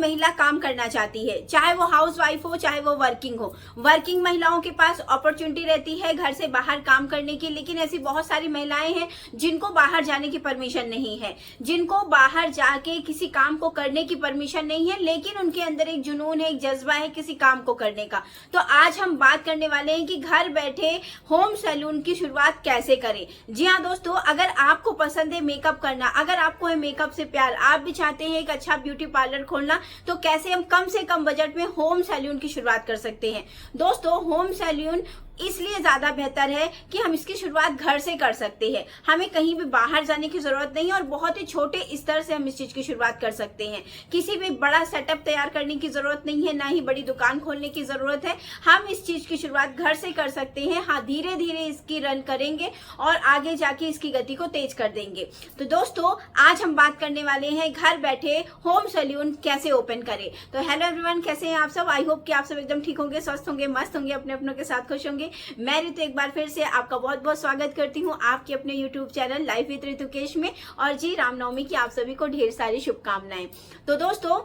महिला काम करना चाहती है, चाहे वो हाउस वाइफ हो चाहे वो वर्किंग हो। वर्किंग महिलाओं के पास अपॉर्चुनिटी रहती है घर से बाहर काम करने की, लेकिन ऐसी बहुत सारी महिलाएं हैं जिनको बाहर जाने की परमिशन नहीं है, जिनको बाहर जाके किसी काम को करने की परमिशन नहीं है, लेकिन उनके अंदर एक जुनून है, एक जज्बा है किसी काम को करने का। तो आज हम बात करने वाले हैं कि घर बैठे होम सैलून की शुरुआत कैसे करें। जी हाँ दोस्तों, अगर आपको पसंद है मेकअप करना, अगर आपको है मेकअप से प्यार, आप भी चाहते हैं एक अच्छा ब्यूटी पार्लर खोलना, तो कैसे हम कम से कम बजट में होम सैलून की शुरुआत कर सकते हैं। दोस्तों, होम सैलून इसलिए ज्यादा बेहतर है कि हम इसकी शुरुआत घर से कर सकते हैं, हमें कहीं भी बाहर जाने की जरूरत नहीं है और बहुत ही छोटे स्तर से हम इस चीज की शुरुआत कर सकते हैं। किसी भी बड़ा सेटअप तैयार करने की जरूरत नहीं है, ना ही बड़ी दुकान खोलने की जरूरत है। हम इस चीज की शुरुआत घर से कर सकते हैं। हाँ, धीरे धीरे इसकी रन करेंगे और आगे जाके इसकी गति को तेज कर देंगे। तो दोस्तों, आज हम बात करने वाले हैं घर बैठे होम सैलून कैसे ओपन करें। तो हेलो एवरीवन, कैसे हैं आप सब। आई होप कि आप सब एकदम ठीक होंगे, स्वस्थ होंगे, मस्त होंगे, अपने अपनों के साथ खुश होंगे। मैं ऋतु एक बार फिर से आपका बहुत बहुत स्वागत करती हूँ आपके अपने YouTube चैनल लाइफ विद ऋतुकेश में। और जी, रामनवमी की आप सभी को ढेर सारी शुभकामनाएं। तो दोस्तों,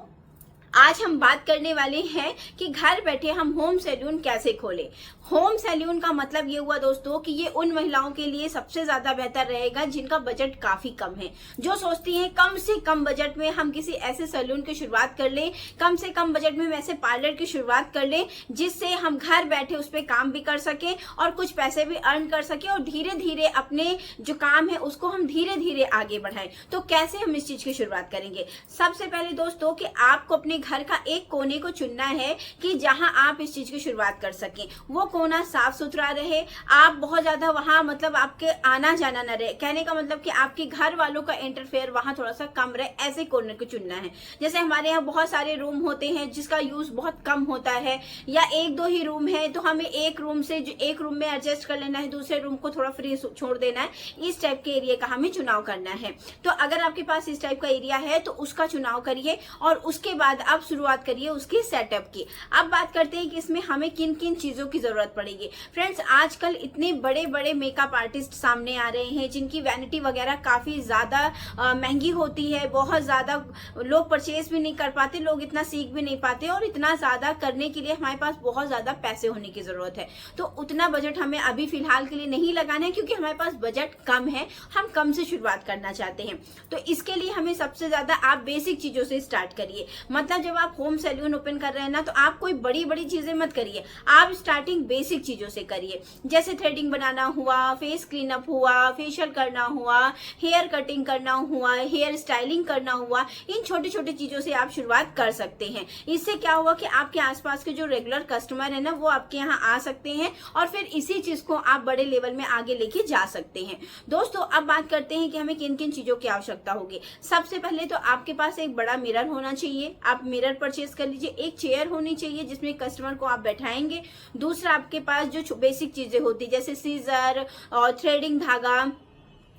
आज हम बात करने वाले हैं कि घर बैठे हम होम सैलून कैसे खोलें। होम सैलून का मतलब ये हुआ दोस्तों कि ये उन महिलाओं के लिए सबसे ज्यादा बेहतर रहेगा जिनका बजट काफी कम है, जो सोचती हैं कम से कम बजट में हम किसी ऐसे सैलून की शुरुआत कर लें, कम से कम बजट में वैसे पार्लर की शुरुआत कर लें जिससे हम घर बैठे उस पर काम भी कर सकें और कुछ पैसे भी अर्न कर सकें और धीरे धीरे अपने जो काम है उसको हम धीरे धीरे आगे बढ़ाएं। तो कैसे हम इस चीज की शुरुआत करेंगे। सबसे पहले दोस्तों कि आपको अपने घर का एक कोने को चुनना है कि जहां आप इस चीज की शुरुआत कर सकें। वो कोना साफ सुथरा रहे, आप बहुत ज्यादा वहां मतलब आपके आना जाना न रहे, कहने का मतलब कि आपके घर वालों का इंटरफेयर वहां थोड़ा सा कम रहे, ऐसे कोने को चुनना है। जैसे हमारे यहाँ बहुत सारे रूम होते हैं जिसका यूज बहुत कम होता है, या एक दो ही रूम है तो हमें एक रूम से एक रूम में एडजस्ट कर लेना है, दूसरे रूम को थोड़ा फ्री छोड़ देना है। इस टाइप के एरिया का हमें चुनाव करना है। तो अगर आपके पास इस टाइप का एरिया है तो उसका चुनाव करिए और उसके बाद आप शुरुआत करिए उसकी सेटअप की। अब बात करते हैं कि इसमें हमें किन किन चीजों की जरूरत पड़ेगी। फ्रेंड्स, आजकल इतने बड़े बड़े मेकअप आर्टिस्ट सामने आ रहे हैं जिनकी वैनिटी वगैरह काफी ज्यादा महंगी होती है, बहुत ज्यादा लोग परचेज भी नहीं कर पाते, लोग इतना सीख भी नहीं पाते और इतना ज्यादा करने के लिए हमारे पास बहुत ज्यादा पैसे होने की जरूरत है। तो उतना बजट हमें अभी फिलहाल के लिए नहीं लगाना है क्योंकि हमारे पास बजट कम है, हम कम से शुरुआत करना चाहते हैं। तो इसके लिए हमें सबसे ज्यादा आप बेसिक चीजों से स्टार्ट करिए। मतलब जब आप होम सैलून ओपन कर रहे हैं ना, तो आप कोई बड़ी बड़ी चीजें मत करिए, आप स्टार्टिंग बेसिक चीजों से करिए। जैसे थ्रेडिंग बनाना हुआ, फेस क्लीन अप हुआ, फेशियल करना हुआ, हेयर कटिंग करना हुआ, हेयर स्टाइलिंग करना हुआ, इन छोटी छोटी चीजों से आप शुरुआत कर सकते हैं। इससे क्या हुआ कि आपके आसपास के जो रेगुलर कस्टमर है ना, वो आपके यहाँ आ सकते हैं और फिर इसी चीज को आप बड़े लेवल में आगे लेके जा सकते हैं। दोस्तों, अब बात करते हैं कि हमें किन किन चीजों की आवश्यकता होगी। सबसे पहले तो आपके पास एक बड़ा मिरर होना चाहिए, आप मिरर परचेज कर लीजिए। एक चेयर होनी चाहिए जिसमें कस्टमर को आप बैठाएंगे। दूसरा, आपके पास जो बेसिक चीजें होती जैसे सीजर और थ्रेडिंग धागा,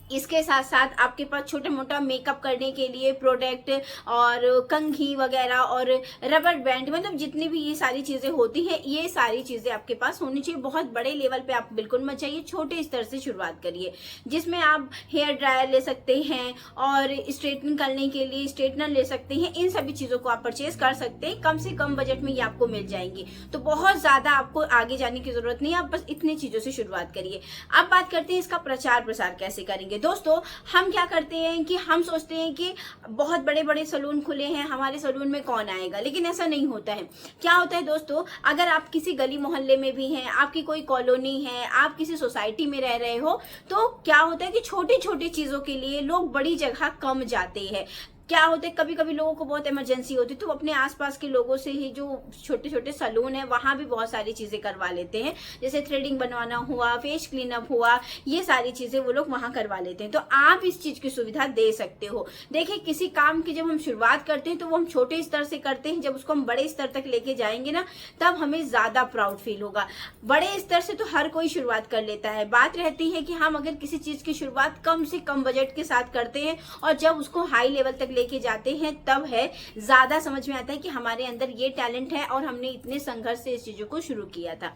इसके साथ साथ आपके पास छोटे मोटा मेकअप करने के लिए प्रोडक्ट और कंघी वगैरह और रबर बैंड, मतलब जितनी भी ये सारी चीजें होती हैं, ये सारी चीजें आपके पास होनी चाहिए। बहुत बड़े लेवल पे आप बिल्कुल मत जाइए, छोटे स्तर से शुरुआत करिए जिसमें आप हेयर ड्रायर ले सकते हैं और स्ट्रेटनिंग करने के लिए स्ट्रेटनर ले सकते हैं। इन सभी चीजों को आप परचेज कर सकते हैं, कम से कम बजट में ये आपको मिल जाएंगी। तो बहुत ज्यादा आपको आगे जाने की जरूरत नहीं है, आप बस इतनी चीजों से शुरुआत करिए। अब बात करते हैं इसका प्रचार प्रसार कैसे करेंगे। दोस्तों, हम क्या करते हैं कि हम सोचते हैं कि बहुत बड़े बड़े सलून खुले हैं, हमारे सलून में कौन आएगा, लेकिन ऐसा नहीं होता है। क्या होता है दोस्तों, अगर आप किसी गली मोहल्ले में भी हैं, आपकी कोई कॉलोनी है, आप किसी सोसाइटी में रह रहे हो, तो क्या होता है कि छोटी छोटी चीजों के लिए लोग बड़ी जगह कम जाते हैं। क्या होता है, कभी कभी लोगों को बहुत इमरजेंसी होती है तो अपने आसपास के लोगों से ही जो छोटे छोटे सलून है वहां भी बहुत सारी चीजें करवा लेते हैं। जैसे थ्रेडिंग बनवाना हुआ, फेस क्लीन अप हुआ, ये सारी चीजें वो लोग वहां करवा लेते हैं। तो आप इस चीज की सुविधा दे सकते हो। देखिए, किसी काम की जब हम शुरुआत करते हैं तो वो हम छोटे स्तर से करते हैं, जब उसको हम बड़े स्तर तक लेके जाएंगे ना, तब हमें ज्यादा प्राउड फील होगा। बड़े स्तर से तो हर कोई शुरुआत कर लेता है, बात रहती है कि हम अगर किसी चीज की शुरुआत कम से कम बजट के साथ करते हैं और जब उसको हाई लेवल तक लेके जाते हैं, तब है ज्यादा समझ में आता है कि हमारे अंदर ये टैलेंट है और हमने इतने संघर्ष से इस चीजों को शुरू किया था।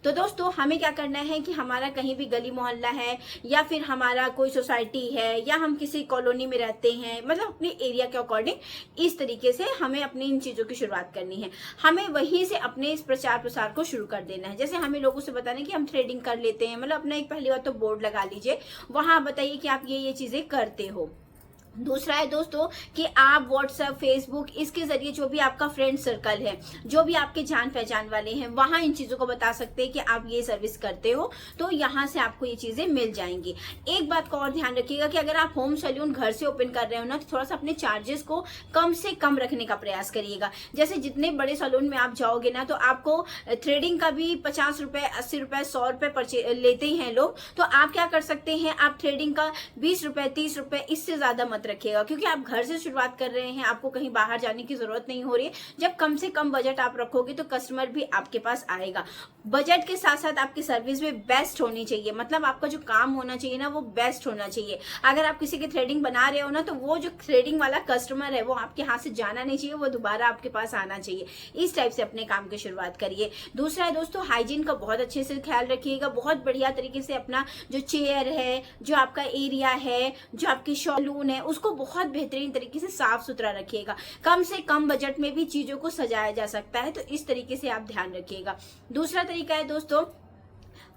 तो दोस्तों हमें क्या करना है कि हमारा कहीं भी गली मोहल्ला है या फिर हमारा कोई सोसाइटी है या हम किसी कॉलोनी में रहते हैं, मतलब अपने एरिया के अकॉर्डिंग इस तरीके से हमें अपनी इन चीज़ों की शुरुआत करनी है। हमें वहीं से अपने इस प्रचार प्रसार को शुरू कर देना है। जैसे हमें लोगों से बताना है कि हम थ्रेडिंग कर लेते हैं, मतलब अपना एक पहली बात तो बोर्ड लगा लीजिए, वहां बताइए कि आप ये चीज़ें करते हो। दूसरा है दोस्तों कि आप व्हाट्सएप, फेसबुक, इसके जरिए जो भी आपका फ्रेंड सर्कल है, जो भी आपके जान पहचान वाले हैं, वहां इन चीजों को बता सकते हैं कि आप ये सर्विस करते हो, तो यहाँ से आपको ये चीजें मिल जाएंगी। एक बात का और ध्यान रखिएगा कि अगर आप होम सैलून घर से ओपन कर रहे हो ना, तो थोड़ा सा अपने चार्जेस को कम से कम रखने का प्रयास करिएगा। जैसे जितने बड़े सैलून में आप जाओगे ना, तो आपको थ्रेडिंग का भी 50 रुपए, 80 रुपए, 100 रुपए लेते ही हैं लोग। तो आप क्या कर सकते हैं, आप थ्रेडिंग का 20 रुपए, 30 रुपए, इससे ज्यादा मत रखिएगा, क्योंकि आप घर से शुरुआत कर रहे हैं, आपको कहीं बाहर जाने की जरूरत नहीं हो रही है। जब कम से कम बजट आप रखोगे तो कस्टमर भी आपके पास आएगा। बजट के साथ साथ आपकी सर्विस भी बेस्ट होनी चाहिए, मतलब आपका जो काम होना चाहिए ना, वो बेस्ट होना चाहिए। अगर आप किसी की थ्रेडिंग बना रहे हो ना, तो वो जो थ्रेडिंग वाला कस्टमर है वो आपके हाथ से जाना नहीं चाहिए, वो दोबारा आपके पास आना चाहिए। इस टाइप से अपने काम की शुरुआत करिए। दूसरा है दोस्तों, हाइजीन का बहुत अच्छे से ख्याल रखिएगा। बहुत बढ़िया तरीके से अपना जो चेयर है, जो आपका एरिया है, जो आपकी सैलून है, उसको बहुत बेहतरीन तरीके से साफ सुथरा रखिएगा। कम से कम बजट में भी चीजों को सजाया जा सकता है, तो इस तरीके से आप ध्यान रखिएगा। दूसरा तरीका है दोस्तों,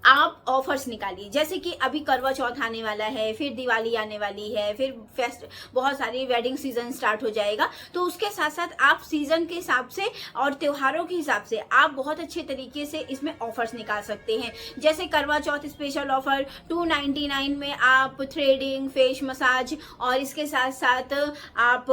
आप ऑफर्स निकालिए। जैसे कि अभी करवा चौथ आने वाला है, फिर दिवाली आने वाली है, फिर बहुत सारी वेडिंग सीजन स्टार्ट हो जाएगा, तो उसके साथ साथ आप सीजन के हिसाब से और त्योहारों के हिसाब से आप बहुत अच्छे तरीके से इसमें ऑफर्स निकाल सकते हैं। जैसे करवा चौथ स्पेशल ऑफर 299 में आप थ्रेडिंग, फेस मसाज और इसके साथ साथ आप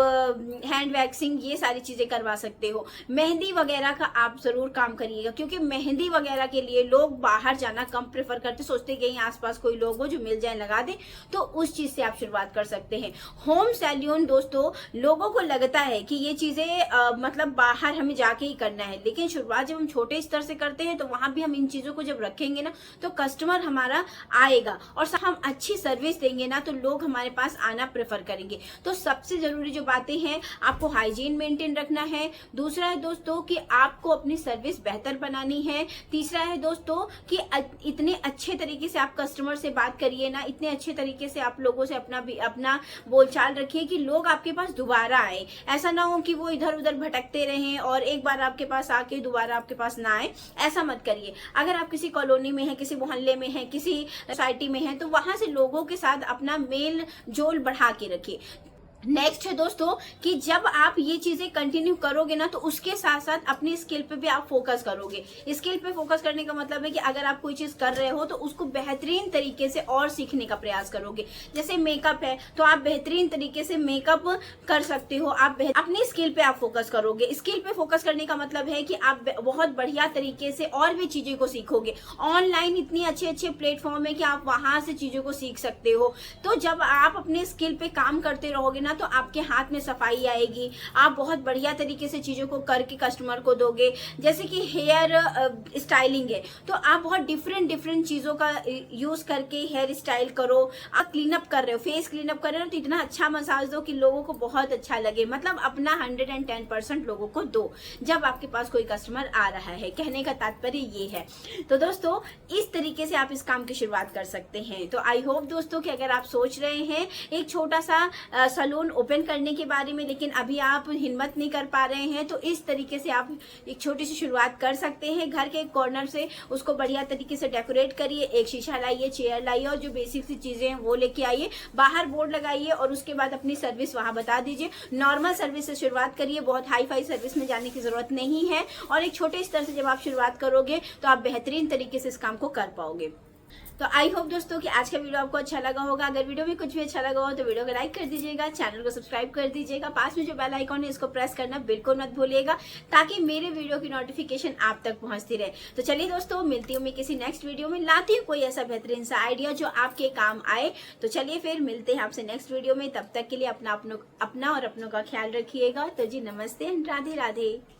हैंड वैक्सिंग, ये सारी चीजें करवा सकते हो। मेहंदी वगैरह का आप जरूर काम करिएगा, क्योंकि मेहंदी वगैरह के लिए लोग बाहर जाना कम प्रेफर करते, सोचते कहीं आसपास कोई लोग हो जो मिल जाए लगा दे, तो उस चीज से आप शुरुआत कर सकते हैं। होम सैलून दोस्तों, लोगों को लगता है कि ये चीजें मतलब बाहर हमें जाके ही करना है, लेकिन शुरुआत जब हम छोटे स्तर से करते हैं तो वहां भी हम इन चीजों को जब रखेंगे ना, तो कस्टमर हमारा आएगा और हम अच्छी सर्विस देंगे ना, तो लोग हमारे पास आना प्रेफर करेंगे। तो सबसे जरूरी जो बातें हैं, आपको हाइजीन मेंटेन रखना है। दूसरा है दोस्तों कि आपको अपनी सर्विस बेहतर बनानी है। तीसरा है दोस्तों कि इतने अच्छे तरीके से आप कस्टमर से बात करिए ना, इतने अच्छे तरीके से आप लोगों से अपना बोलचाल रखिए कि लोग आपके पास दोबारा आए। ऐसा ना हो कि वो इधर उधर भटकते रहें और एक बार आपके पास आके दोबारा आपके पास ना आए, ऐसा मत करिए। अगर आप किसी कॉलोनी में हैं, किसी मोहल्ले में हैं, किसी सोसाइटी में हैं, तो वहां से लोगों के साथ अपना मेल जोल बढ़ा के रखिए। नेक्स्ट है दोस्तों कि जब आप ये चीजें कंटिन्यू करोगे ना, तो उसके साथ साथ अपनी स्किल पे भी आप फोकस करोगे। स्किल पे फोकस करने का मतलब है कि अगर आप कोई चीज कर रहे हो तो उसको बेहतरीन तरीके से और सीखने का प्रयास करोगे। जैसे मेकअप है, तो आप बेहतरीन तरीके से मेकअप कर सकते हो। आप अपनी स्किल पे आप फोकस करोगे। स्किल पे फोकस करने का मतलब है कि आप बहुत बढ़िया तरीके से और भी चीजें को सीखोगे। ऑनलाइन इतनी अच्छे अच्छे प्लेटफॉर्म है कि आप वहां से चीजों को सीख सकते हो। तो जब आप अपने स्किल पे काम करते रहोगे ना, तो आपके हाथ में सफाई आएगी। आप बहुत बढ़िया तरीके से चीजों को करके कस्टमर को दोगे। जैसे कि हेयर स्टाइलिंग है, तो आप बहुत डिफरेंट चीजों का यूज करके हेयर स्टाइल करो। आप क्लीनअप कर रहे हो, फेस क्लीनअप कर रहे हो, तो इतना अच्छा मसाज दो कि लोगों को बहुत अच्छा लगे। मतलब अपना 110% लोगों को दो जब आपके पास कोई कस्टमर आ रहा है। कहने का तात्पर्य ये है। तो दोस्तों इस तरीके से आप इस काम की शुरुआत कर सकते हैं। तो आई होप दोस्तों कि अगर आप सोच रहे हैं एक छोटा सा सैलून ओपन करने के बारे में, लेकिन अभी आप हिम्मत नहीं कर पा रहे हैं, तो इस तरीके से आप एक छोटी सी शुरुआत कर सकते हैं। घर के एक कॉर्नर से उसको बढ़िया तरीके से डेकोरेट करिए। एक शीशा लाइए, चेयर लाइए और जो बेसिक सी चीजें हैं वो लेके आइए। बाहर बोर्ड लगाइए और उसके बाद अपनी सर्विस वहां बता दीजिए। नॉर्मल सर्विस से शुरुआत करिए, बहुत हाई फाई सर्विस में जाने की जरूरत नहीं है। और एक छोटे स्तर से जब आप शुरुआत करोगे तो आप बेहतरीन तरीके से इस काम को कर पाओगे। तो आई होप दोस्तों कि आज का वीडियो आपको अच्छा लगा होगा। अगर वीडियो में कुछ भी अच्छा लगा हो तो वीडियो को लाइक कर दीजिएगा, चैनल को सब्सक्राइब कर दीजिएगा। पास में जो बेल आइकॉन है इसको प्रेस करना बिल्कुल मत भूलिएगा, ताकि मेरे वीडियो की नोटिफिकेशन आप तक पहुंचती रहे। तो चलिए दोस्तों, मिलती हूँ मैं किसी नेक्स्ट वीडियो में, लाती हूँ कोई ऐसा बेहतरीन सा आइडिया जो आपके काम आए। तो चलिए फिर मिलते हैं आपसे नेक्स्ट वीडियो में। तब तक के लिए अपना और अपनों का ख्याल रखिएगा। तो जी नमस्ते, राधे राधे।